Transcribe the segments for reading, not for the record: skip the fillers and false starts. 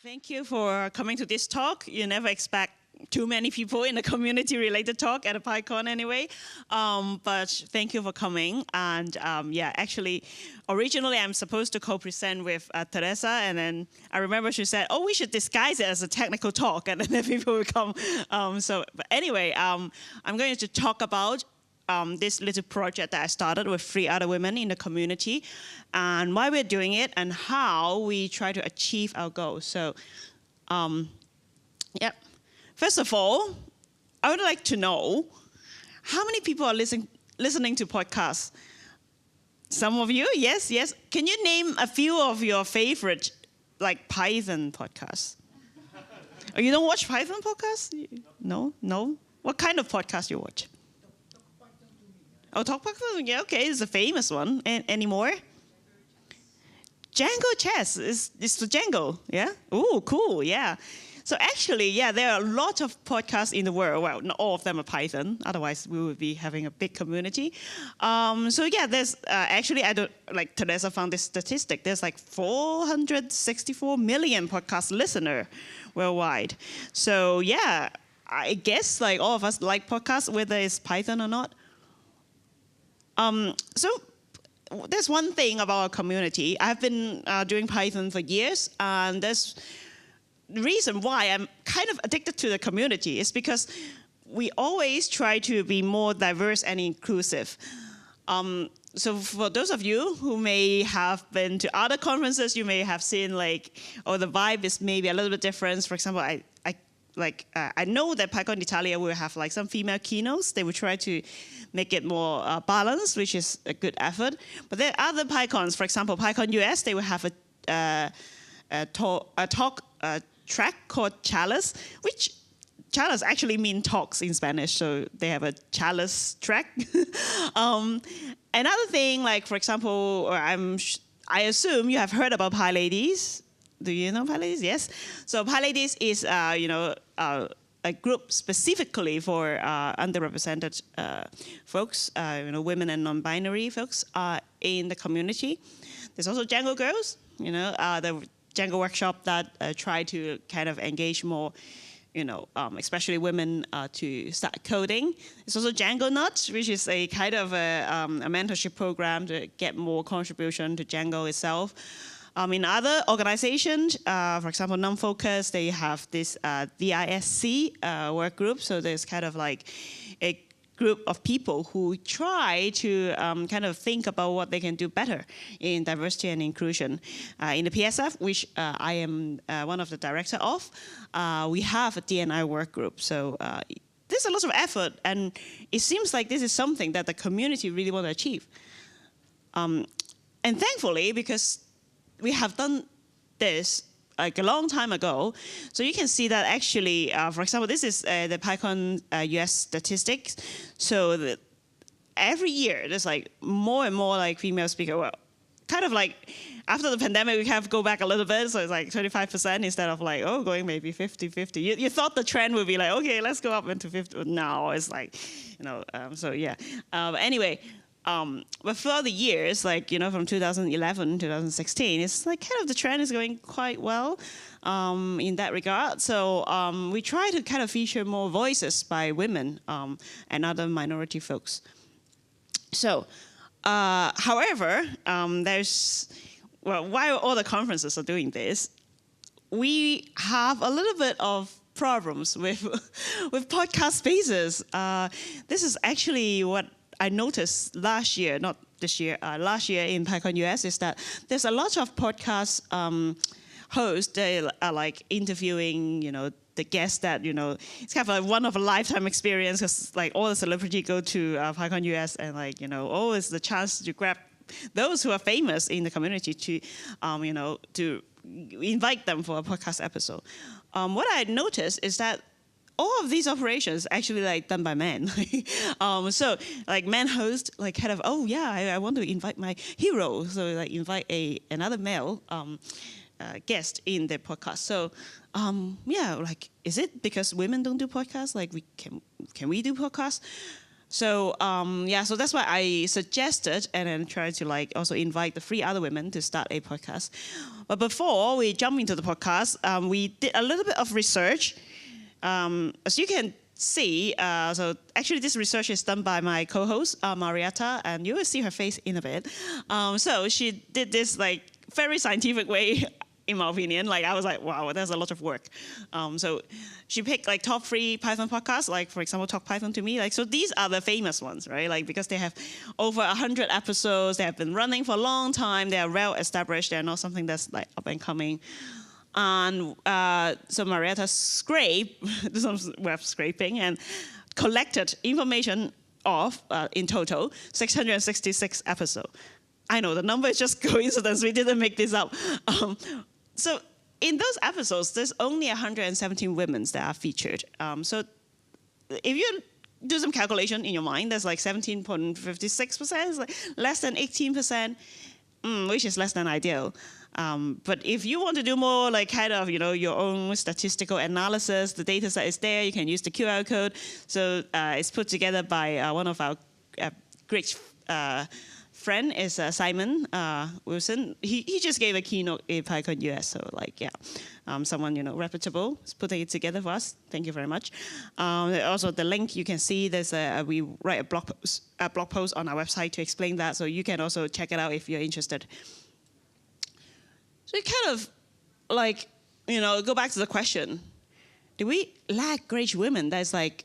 Thank you for coming to this talk. You never expect too many people in a community-related talk at a PyCon anyway. But thank you for coming. And yeah, actually, originally I'm supposed to co-present with Teresa, and then I remember she said, "Oh, we should disguise it as a technical talk," and then people will come. But anyway, I'm going to talk about this little project that I started with 3 other women in the community, and why we're doing it, and how we try to achieve our goals. So, yeah. First of all, I would like to know how many people are listening to podcasts. Some of you, yes. Can you name a few of your favorite, like Python podcasts? Oh, you don't watch Python podcasts? No. What kind of podcast you watch? Oh, Talk Python? Yeah, okay, it's a famous one. Any more? Django Chess is the Django, yeah? Ooh, cool, yeah. So actually, yeah, there are a lot of podcasts in the world. Well, not all of them are Python. Otherwise, we would be having a big community. So yeah, there's actually, I don't, like Teresa found this statistic. There's like 464 million podcast listeners worldwide. So yeah, I guess like all of us like podcasts, whether it's Python or not. So there's one thing about our community. I've been doing Python for years, and there's the reason why I'm kind of addicted to the community is because we always try to be more diverse and inclusive. So for those of you who may have been to other conferences, you may have seen like, oh, the vibe is maybe a little bit different. For example, I know that PyCon Italia will have like some female keynotes. They will try to make it more balanced, which is a good effort. But there are other PyCons. For example, PyCon US, they will have a talk track called Charlas, which Charlas actually mean talks in Spanish, so they have a Charlas track. Another thing, like for example, I assume you have heard about PyLadies. Do you know PyLadies? Yes. So PyLadies is a group specifically for underrepresented folks, women and non-binary folks in the community. There's also Django Girls, the Django workshop that try to kind of engage more, especially women to start coding. There's also Djangonaut, which is a kind of a mentorship program to get more contribution to Django itself. In other organizations, for example, non-focus, they have this DISC work group. So there's kind of like a group of people who try to kind of think about what they can do better in diversity and inclusion. In the PSF, which I am one of the director of, we have a D&I work group. So there's a lot of effort, and it seems like this is something that the community really want to achieve. And thankfully, because we have done this like a long time ago, so you can see that actually, for example, this is the PyCon US statistics. So every year there's like more and more like female speakers. Well, kind of like after the pandemic, we have to go back a little bit, so it's like 25% instead of like, oh, going maybe 50-50. You thought the trend would be like, okay, let's go up into 50. Now it's like, so yeah. Anyway. But for the years, like, from 2011, 2016, it's like kind of the trend is going quite well in that regard. So we try to kind of feature more voices by women and other minority folks. So, however, while all the conferences are doing this, we have a little bit of problems with podcast spaces. This is actually what I noticed last year, not this year, last year in PyCon US, is that there's a lot of podcast hosts. They are like interviewing, the guests that, it's kind of like one of a lifetime experience, because like all the celebrities go to PyCon US, and like, always the chance to grab those who are famous in the community to, to invite them for a podcast episode. What I noticed is that all of these operations actually like done by men. So like men host like kind of, oh yeah, I want to invite my hero. So like invite another male guest in the podcast. So yeah, like, is it because women don't do podcasts? Like can we do podcasts? So yeah, so that's why I suggested and then tried to like also invite the 3 other women to start a podcast. But before we jump into the podcast, we did a little bit of research. As you can see, so actually this research is done by my co-host, Marietta, and you will see her face in a bit. So she did this like very scientific way, in my opinion. Like I was like, wow, there's a lot of work. So she picked like top 3 Python podcasts, like for example, Talk Python to Me. Like, so these are the famous ones, right? Like because they have over 100 episodes, they have been running for a long time, they are well established, they're not something that's like up and coming. And so Marietta scraped, some web scraping, and collected information of, in total, 666 episodes. I know, the number is just coincidence. We didn't make this up. So in those episodes, there's only 117 women that are featured. So if you do some calculation in your mind, there's like 17.56%, like less than 18%, which is less than ideal. But if you want to do more like kind of, your own statistical analysis, the data set is there, you can use the QR code. So it's put together by one of our great friend is Simon Wilson. He just gave a keynote in PyCon US, so like, yeah. Someone, reputable is putting it together for us. Thank you very much. Also, the link you can see, we write a blog post on our website to explain that, so you can also check it out if you're interested. So it kind of like, go back to the question, do we lack great women that's like,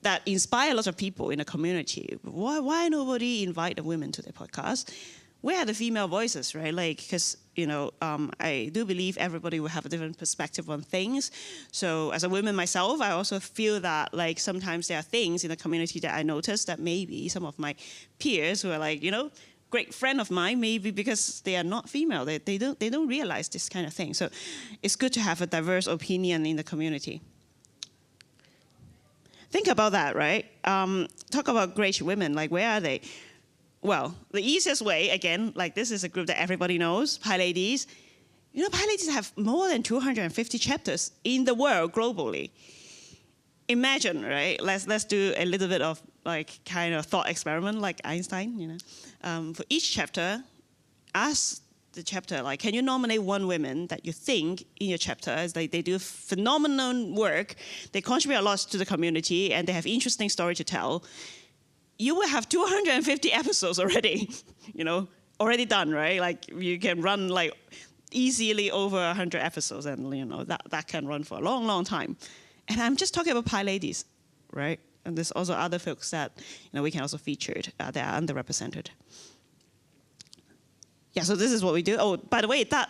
that inspire a lot of people in the community? Why nobody invite the women to their podcast? Where are the female voices, right? Like, because, I do believe everybody will have a different perspective on things. So as a woman myself, I also feel that like sometimes there are things in the community that I notice that maybe some of my peers who are like, great friend of mine, maybe because they are not female, they don't realize this kind of thing. So it's good to have a diverse opinion in the community. Think about that, right? Talk about great women, like where are they? Well, the easiest way, again, like this is a group that everybody knows, PyLadies. PyLadies have more than 250 chapters in the world globally. Imagine, right? Let's do a little bit of like kind of thought experiment like Einstein, for each chapter, ask the chapter, like, can you nominate one woman that you think in your chapter is like they do phenomenal work, they contribute a lot to the community, and they have interesting story to tell? You will have 250 episodes already, already done, right? Like you can run like easily over 100 episodes, and that can run for a long, long time. And I'm just talking about PyLadies, right? And there's also other folks that we can also feature that are underrepresented. Yeah, so this is what we do. Oh, by the way, that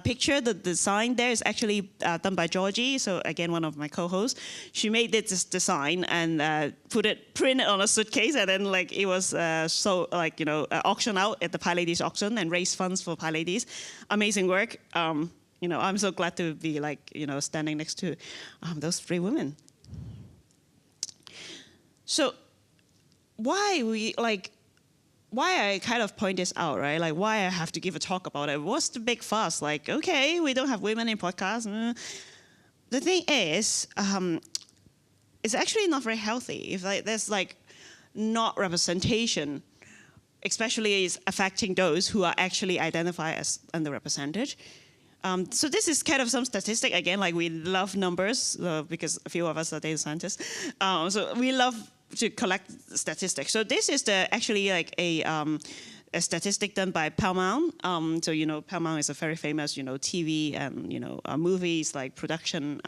picture, the design there is actually done by Georgie. So again, one of my co-hosts. She made this design and print it on a suitcase, and then like it was auctioned out at the PyLadies auction and raised funds for PyLadies. Amazing work. I'm so glad to be like standing next to those 3 women. So why I kind of point this out, right? Like why I have to give a talk about it. What's the big fuss? Like, okay, we don't have women in podcasts. The thing is, it's actually not very healthy. If like there's like not representation, especially is affecting those who are actually identified as underrepresented. So this is kind of some statistic. Again, like we love numbers because a few of us are data scientists. So we love to collect statistics. So this is actually like a statistic done by Paramount. So Paramount is a very famous TV and movies like production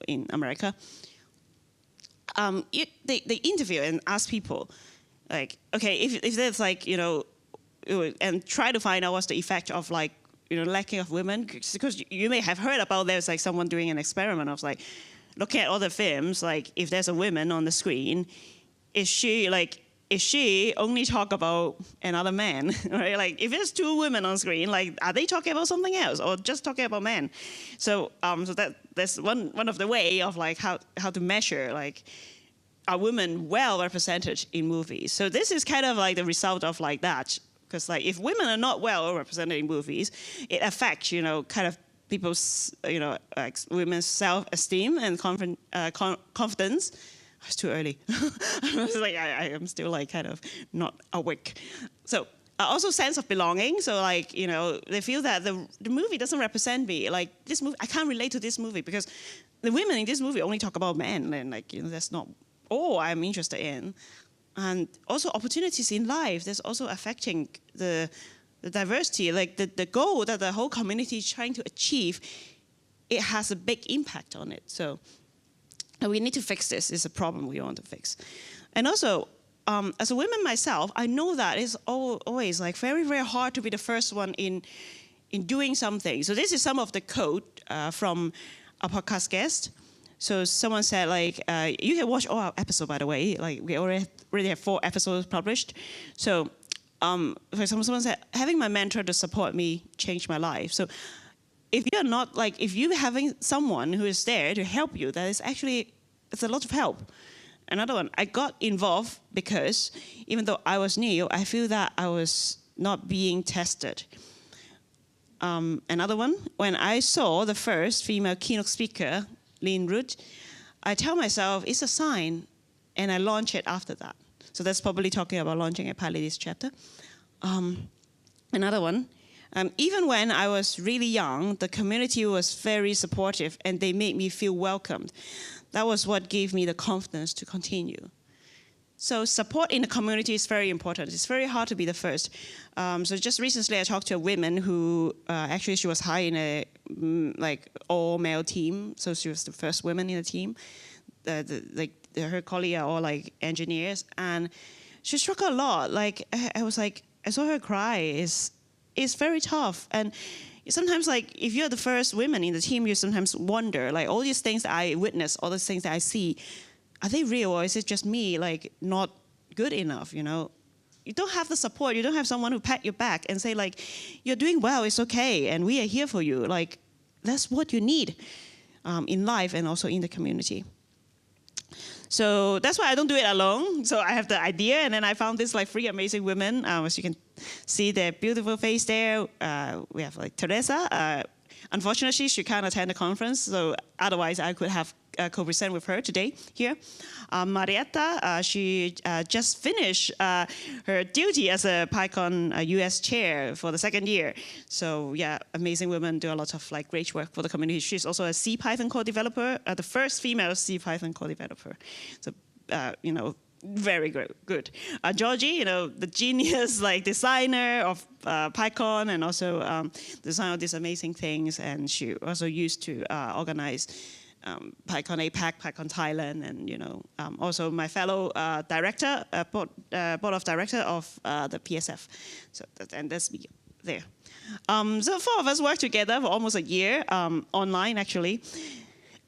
in America. They interview and ask people like, okay, if there's like and try to find out what's the effect of like lacking of women, because you may have heard about there's like someone doing an experiment of like looking at all the films, like if there's a woman on the screen, is she only talk about another man, right? Like if there's 2 women on screen, like are they talking about something else or just talking about men? So that's one of the way of like how to measure like are women well represented in movies. So this is kind of like the result of like that. Because like if women are not well represented in movies, it affects kind of people's like women's self-esteem and confidence, It's too early. I was like, I am still like kind of not awake. So also sense of belonging. So like, they feel that the movie doesn't represent me. Like this movie, I can't relate to this movie because the women in this movie only talk about men, and like, that's not all I'm interested in. And also opportunities in life, that's also affecting the diversity, like the goal that the whole community is trying to achieve, it has a big impact on it. So we need to fix this. It's a problem we want to fix. And also, as a woman myself, I know that it's always like very, very hard to be the first one in doing something. So this is some of the code from a podcast guest. So someone said, like, you can watch all our episodes, by the way. Like, we already have 4 episodes published. So, for example, someone said, having my mentor to support me changed my life. So if you're not, like, if you're having someone who is there to help you, that is actually, it's a lot of help. Another one, I got involved because even though I was new, I feel that I was not being tested. Another one, when I saw the first female keynote speaker, Lynn Root, I tell myself it's a sign, and I launch it after that. So that's probably talking about launching a PyLadies chapter. Another one, even when I was really young, the community was very supportive, and they made me feel welcomed. That was what gave me the confidence to continue. So support in the community is very important. It's very hard to be the first. So just recently, I talked to a woman who actually she was hired in a like all-male team. So she was the first woman in the team. Her colleagues are all like engineers, and she struggled a lot. Like I was like, I saw her cry. It's very tough. And sometimes, like, if you're the first woman in the team, you sometimes wonder, like, all these things that I witness, all these things that I see, are they real, or is it just me, like, not good enough, You don't have the support. You don't have someone who pat your back and say, like, you're doing well, it's okay, and we are here for you. Like, that's what you need in life and also in the community. So that's why I don't do it alone. So I have the idea, and then I found this like 3 amazing women. As you can see their beautiful face there. We have like Teresa. Unfortunately, she can't attend the conference, so otherwise I could have co-present with her today here. Marietta, she just finished her duty as a PyCon US chair for the 2nd year. So yeah, amazing women, do a lot of like great work for the community. She's also a C Python core developer, the first female C Python core developer. So very good. Georgie, the genius like designer of PyCon, and also design all these amazing things. And she also used to organize PyCon APAC, PyCon Thailand, and also my fellow director, board of director of the PSF. So that's me there. So 4 of us worked together for almost a year, online actually.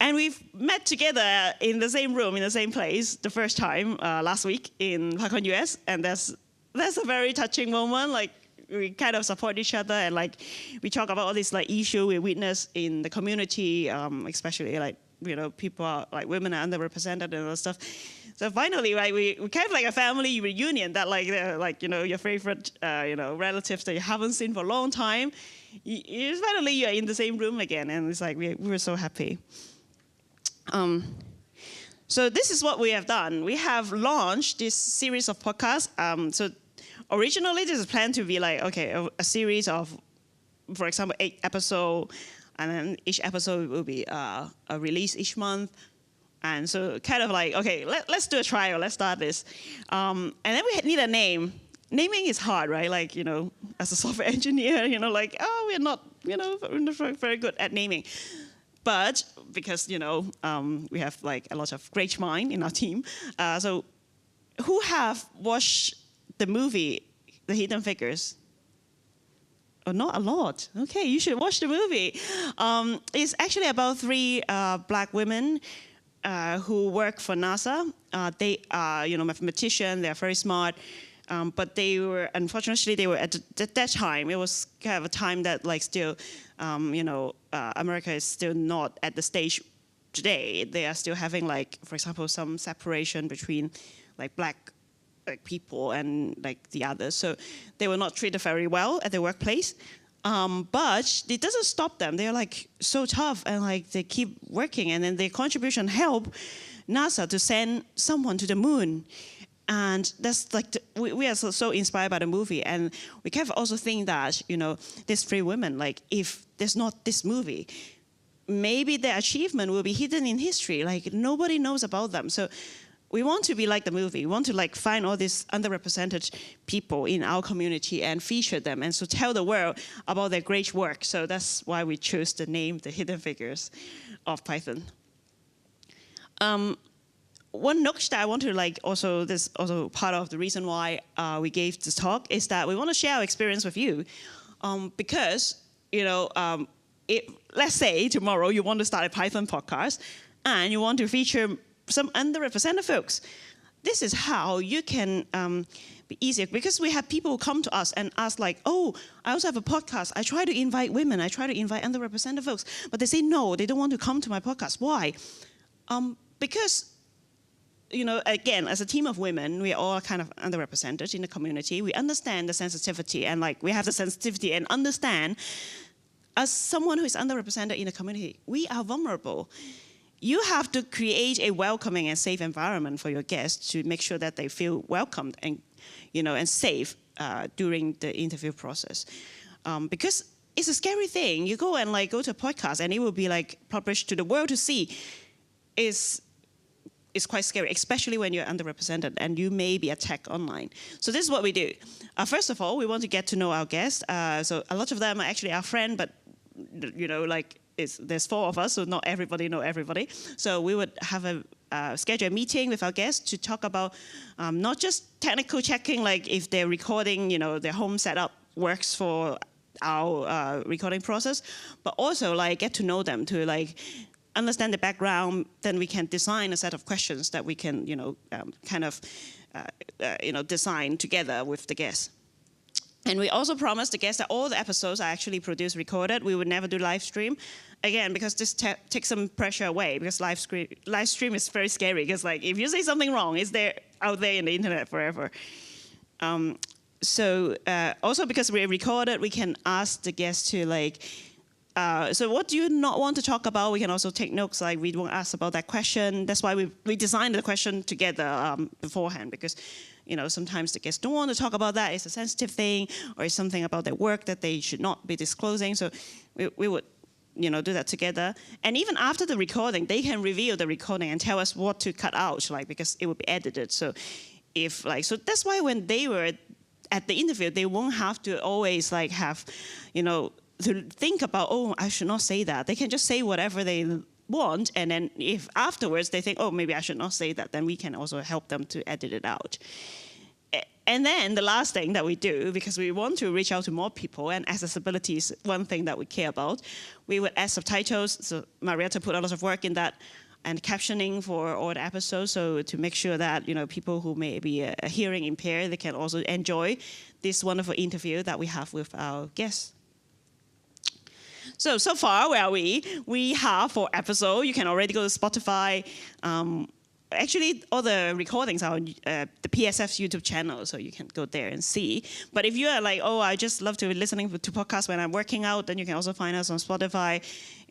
And we've met together in the same room, in the same place, the first time last week in PyCon US, and that's a very touching moment. Like, we kind of support each other, and like we talk about all these like issue we witness in the community, especially like people are like women are underrepresented and all that stuff. So finally, like we kind of like a family reunion that like your favorite relatives that you haven't seen for a long time. Finally you're in the same room again, and it's like we were so happy. So this is what we have done. We have launched this series of podcasts. So originally this is planned to be like, okay, a series of, for example, 8 episodes, and then each episode will be a release each month. And so kind of like, okay, let's do a trial. Let's start this. And then we need a name. Naming is hard, right? Like, as a software engineer, like, we're not, very good at naming. But because, we have like a lot of great minds in our team. So who have watched the movie, The Hidden Figures? Oh, not a lot. Okay, you should watch the movie. It's actually about 3 black women who work for NASA. They are, mathematicians. They're very smart. But they were, unfortunately, at that time, it was kind of a time that like still, America is still not at the stage today. They are still having like, for example, some separation between like black people and like the others. So they were not treated very well at the workplace. But it doesn't stop them. They're like so tough and like they keep working, and then their contribution help NASA to send someone to the moon. And that's like, we are so inspired by the movie. And we kind of also think that, these 3 women, like if there's not this movie, maybe their achievement will be hidden in history. Like nobody knows about them. So we want to be like the movie. We want to like find all these underrepresented people in our community and feature them, and so tell the world about their great work. So that's why we chose the name, The Hidden Figures of Python. One note that I want to this is also part of the reason why we gave this talk, is that we want to share our experience with you, because let's say tomorrow you want to start a Python podcast and you want to feature some underrepresented folks. This is how you can be easier, because we have people who come to us and ask like, oh, I also have a podcast. I try to invite women. I try to invite underrepresented folks, but they say no, they don't want to come to my podcast. Why? Because again, as a team of women, we are all kind of underrepresented in the community. We understand the sensitivity, and like we have the sensitivity and understand, as someone who is underrepresented in the community, we are vulnerable. You have to create a welcoming and safe environment for your guests to make sure that they feel welcomed and, and safe during the interview process. Because it's a scary thing. You go and like go to a podcast and it will be like published to the world to see. It's quite scary, especially when you're underrepresented and you may be attacked online. So this is what we do. First of all, we want to get to know our guests. So a lot of them are actually our friend, but there's 4 of us, so not everybody know everybody. So we would have a schedule a meeting with our guests to talk about not just technical checking, like if their recording, their home setup works for our recording process, but also like get to know them, to like understand the background. Then we can design a set of questions that we can, design together with the guests. And we also promised the guests that all the episodes are actually produced, recorded. We would never do live stream. Again, because this takes some pressure away, because live stream is very scary, because like if you say something wrong, it's out there in the internet forever. Also because we record it, we can ask the guests to like, so what do you not want to talk about? We can also take notes, like we won't ask about that question. That's why we designed the question together beforehand, because sometimes the guests don't want to talk about that. It's a sensitive thing, or it's something about their work that they should not be disclosing. So we would do that together. And even after the recording, they can review the recording and tell us what to cut out, like because it will be edited. So so that's why when they were at the interview, they won't have to always like have, to think about, oh, I should not say that. They can just say whatever they want, and then if afterwards they think, oh, maybe I should not say that, then we can also help them to edit it out. And then the last thing that we do, because we want to reach out to more people, and accessibility is one thing that we care about, we would add subtitles. So Marietta put a lot of work in that, and captioning for all the episodes, so to make sure that people who may be hearing impaired, they can also enjoy this wonderful interview that we have with our guests. So far, where are we? We have 4 episodes. You can already go to Spotify. Actually, all the recordings are on the PSF's YouTube channel, so you can go there and see. But if you are like, oh, I just love to be listening to podcasts when I'm working out, then you can also find us on Spotify,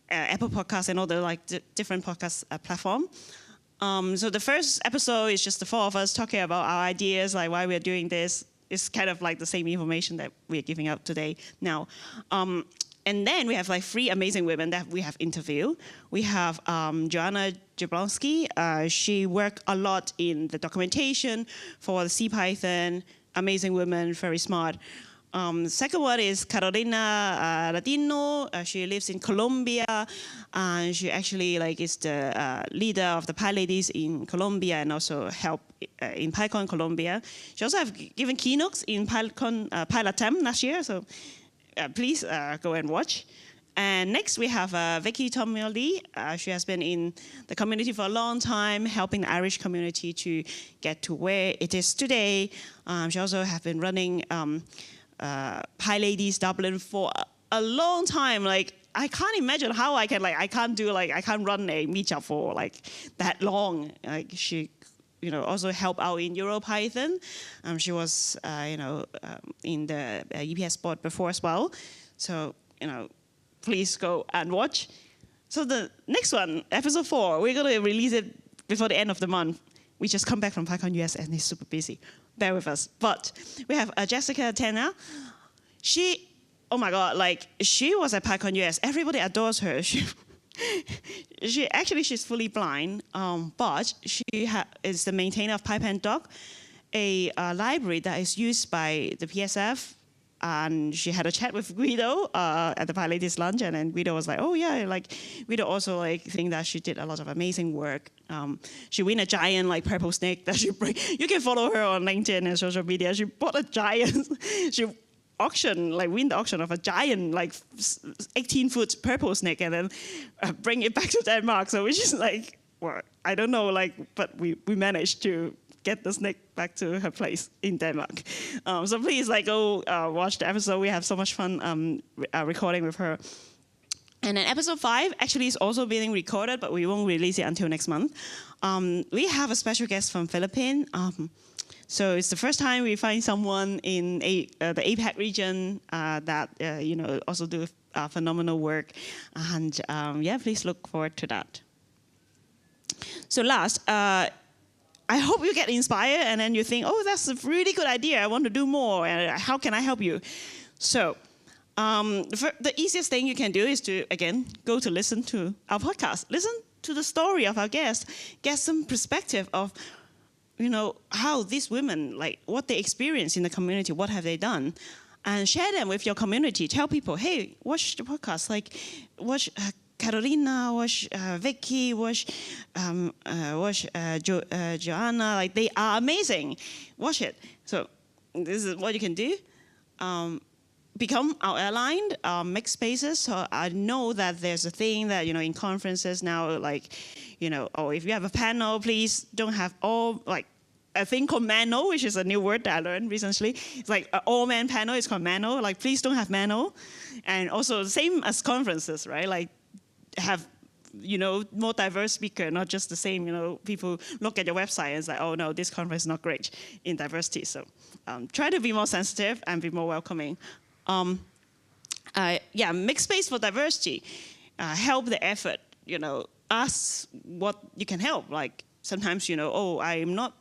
Apple Podcasts, and all the different podcast platforms. So the first episode is just the 4 of us talking about our ideas, like why we're doing this. It's kind of like the same information that we're giving out today now. And then we have like 3 amazing women that we have interviewed. We have Joanna Jablonski. She worked a lot in the documentation for the CPython. Amazing woman, very smart. Second one is Carolina Ladino. She lives in Colombia. And she actually is the leader of the PyLadies in Colombia, and also help in PyCon Colombia. She also have given keynotes in PyCon PyLatam last year. So please go and watch. And next we have Vicky Tomioli. She has been in the community for a long time, helping the Irish community to get to where it is today. She also has been running PyLadies Dublin for a long time. I can't imagine how I can't run a meetup for that long. She also help out in EuroPython. She was, in the EPS board before as well. So, please go and watch. So the next one, episode 4, we're going to release it before the end of the month. We just come back from PyCon US and it's super busy. Bear with us. But we have Jessica Tena. She, oh my God, she was at PyCon US. Everybody adores her. She's fully blind, but she is the maintainer of PyPanDoc, a library that is used by the PSF. And she had a chat with Guido at the PyLadies lunch, and then Guido was like, "Oh yeah, Guido also think that she did a lot of amazing work. She win a giant purple snake that she bring. You can follow her on LinkedIn and social media. She bought a giant. She win the auction of a giant 18-foot purple snake, and then bring it back to Denmark. So which is well, I don't know, but we managed to get the snake back to her place in Denmark. So please go watch the episode. We have so much fun recording with her. And then episode 5 actually is also being recorded, but we won't release it until next month. We have a special guest from Philippines. So it's the first time we find someone in the APAC region that also do phenomenal work. And please look forward to that. So last, I hope you get inspired and then you think, oh, that's a really good idea. I want to do more. And how can I help you? So the easiest thing you can do is to, again, go to listen to our podcast. Listen to the story of our guests. Get some perspective of, how these women, what they experience in the community, what have they done? And share them with your community. Tell people, hey, watch the podcast. Watch Carolina, watch Vicky, watch Joanna. They are amazing. Watch it. So this is what you can do. Become our aligned, make spaces. So I know that there's a thing that, in conferences now, if you have a panel, please don't have all, a thing called mano, which is a new word that I learned recently. It's an all-man panel. It's called mano. Please don't have mano. And also same as conferences, right? Have more diverse speaker, not just the same, people look at your website and say, oh no, this conference is not great in diversity. So try to be more sensitive and be more welcoming. Make space for diversity. Help the effort, ask what you can help. Sometimes, I'm not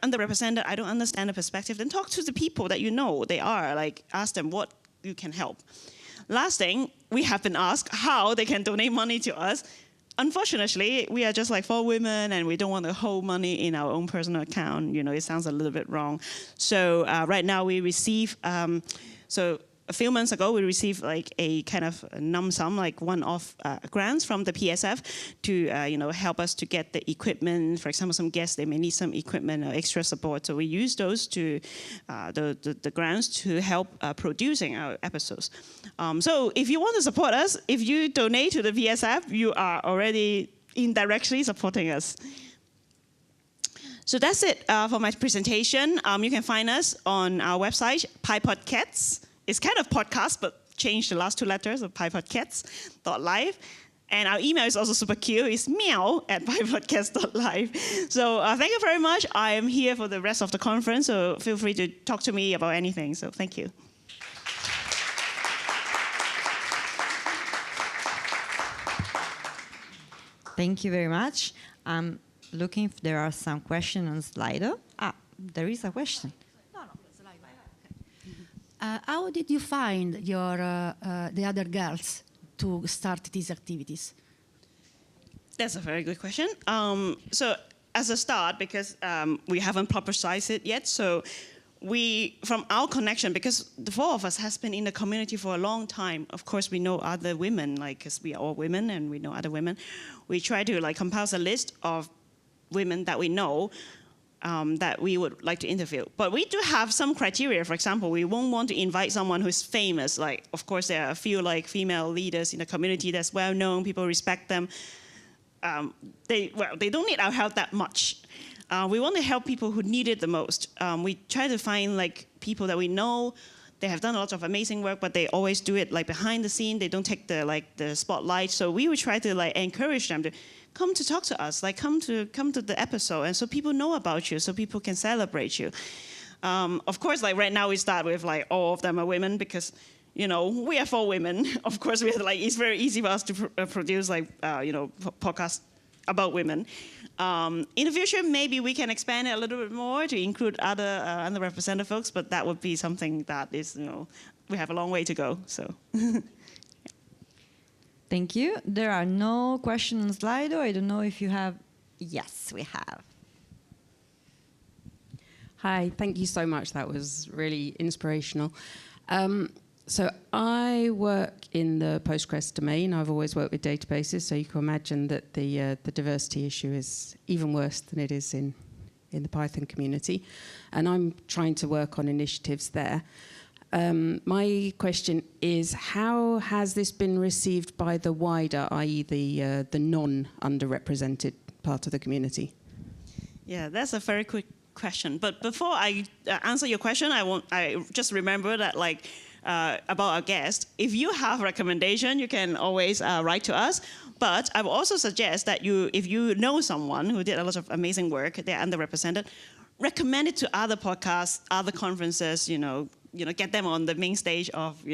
underrepresented, I don't understand the perspective. Then talk to the people that they are, ask them what you can help. Last thing, we have been asked how they can donate money to us. Unfortunately, we are just 4 women and we don't want to hold money in our own personal account. It sounds a little bit wrong. So right now we receive, a few months ago, we received a kind of lump sum, one-off grants from the PSF to help us to get the equipment. For example, some guests, they may need some equipment or extra support. So we use those to the grants to help producing our episodes. So if you want to support us, if you donate to the PSF, you are already indirectly supporting us. So that's it for my presentation. You can find us on our website, PyPodcats. It's kind of podcast, but change the last 2 letters of pypodcats.live. And our email is also super cute. It's meow@pypodcast.live. So thank you very much. I am here for the rest of the conference, so feel free to talk to me about anything. So thank you. Thank you very much. I'm looking if there are some questions on Slido. There is a question. How did you find the other girls to start these activities? That's a very good question. So as a start, because we haven't publicized it yet, so from our connection, because the 4 of us has been in the community for a long time. Of course, we know other women, because we are all women and we know other women. We try to compile a list of women that we know that we would like to interview. But we do have some criteria. For example, we won't want to invite someone who's famous. Of course, there are a few female leaders in the community that's well known. People respect them. They don't need our help that much. We want to help people who need it the most. We try to find people that we know. They have done a lot of amazing work, but they always do it behind the scene. They don't take the spotlight. So we would try to encourage them to come to talk to us, like come to the episode, and so people know about you, so people can celebrate you. Of course, like right now we start with like all of them are women because, you know, we are 4 women. Of course, we are like it's very easy for us to produce like you know, podcasts about women. In the future, maybe we can expand it a little bit more to include other underrepresented folks, but that would be something that is, you know, we have a long way to go. So. Thank you. There are no questions on Slido. I don't know if you have. Yes, we have. Hi, thank you so much. That was really inspirational. So I work in the Postgres domain. I've always worked with databases, so you can imagine that the diversity issue is even worse than it is in the Python community. And I'm trying to work on initiatives there. My question is, how has this been received by the wider, i.e. the non-underrepresented part of the community? Yeah, that's a very quick question. But before I answer your question, I just remember that like about our guest, if you have a recommendation, you can always write to us. But I will also suggest that if you know someone who did a lot of amazing work, they're underrepresented, recommend it to other podcasts, other conferences, you know, get them on the main stage of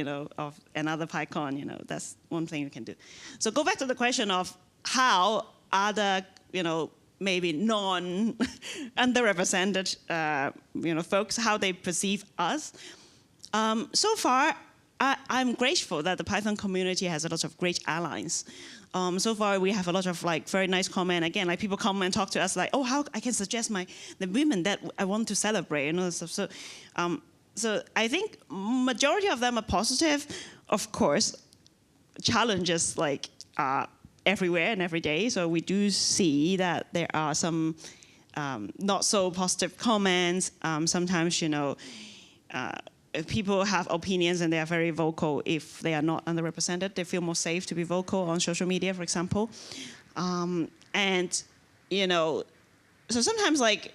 another PyCon, you know, that's one thing you can do. So go back to the question of how other, you know, maybe non-underrepresented, folks, how they perceive us. So far, I'm grateful that the Python community has a lot of great allies. So far, we have a lot of like very nice comment. Again, like people come and talk to us like, oh, how I can suggest the women that I want to celebrate and all this stuff. So I think majority of them are positive. Of course, challenges like everywhere and every day. So we do see that there are some not so positive comments. Sometimes, you know, people have opinions and they are very vocal if they are not underrepresented. They feel more safe to be vocal on social media, for example. And, you know, so sometimes like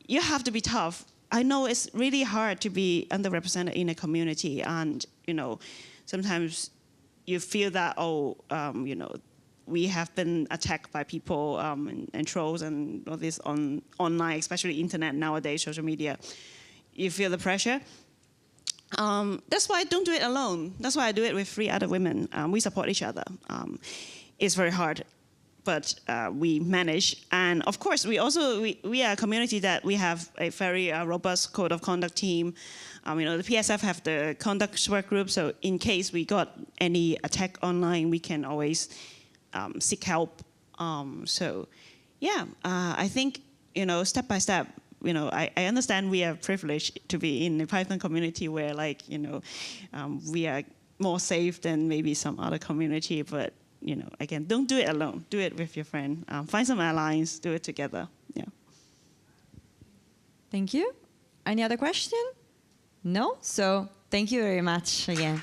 you have to be tough. I know it's really hard to be underrepresented in a community, and you know, sometimes you feel that you know, we have been attacked by people and trolls and all this online, especially internet nowadays, social media. You feel the pressure. That's why I don't do it alone. That's why I do it with 3 other women. We support each other. It's very hard, but we manage. And of course, we are a community that we have a very robust code of conduct team. You know, the PSF have the conduct work group, so in case we got any attack online, we can always seek help. So yeah, I think, you know, step by step, you know, I understand we are privileged to be in the Python community where, like, you know, we are more safe than maybe some other community, but you know, again, don't do it alone. Do it with your friend. Find some allies. Do it together. Yeah. Thank you. Any other question? No? So thank you very much again.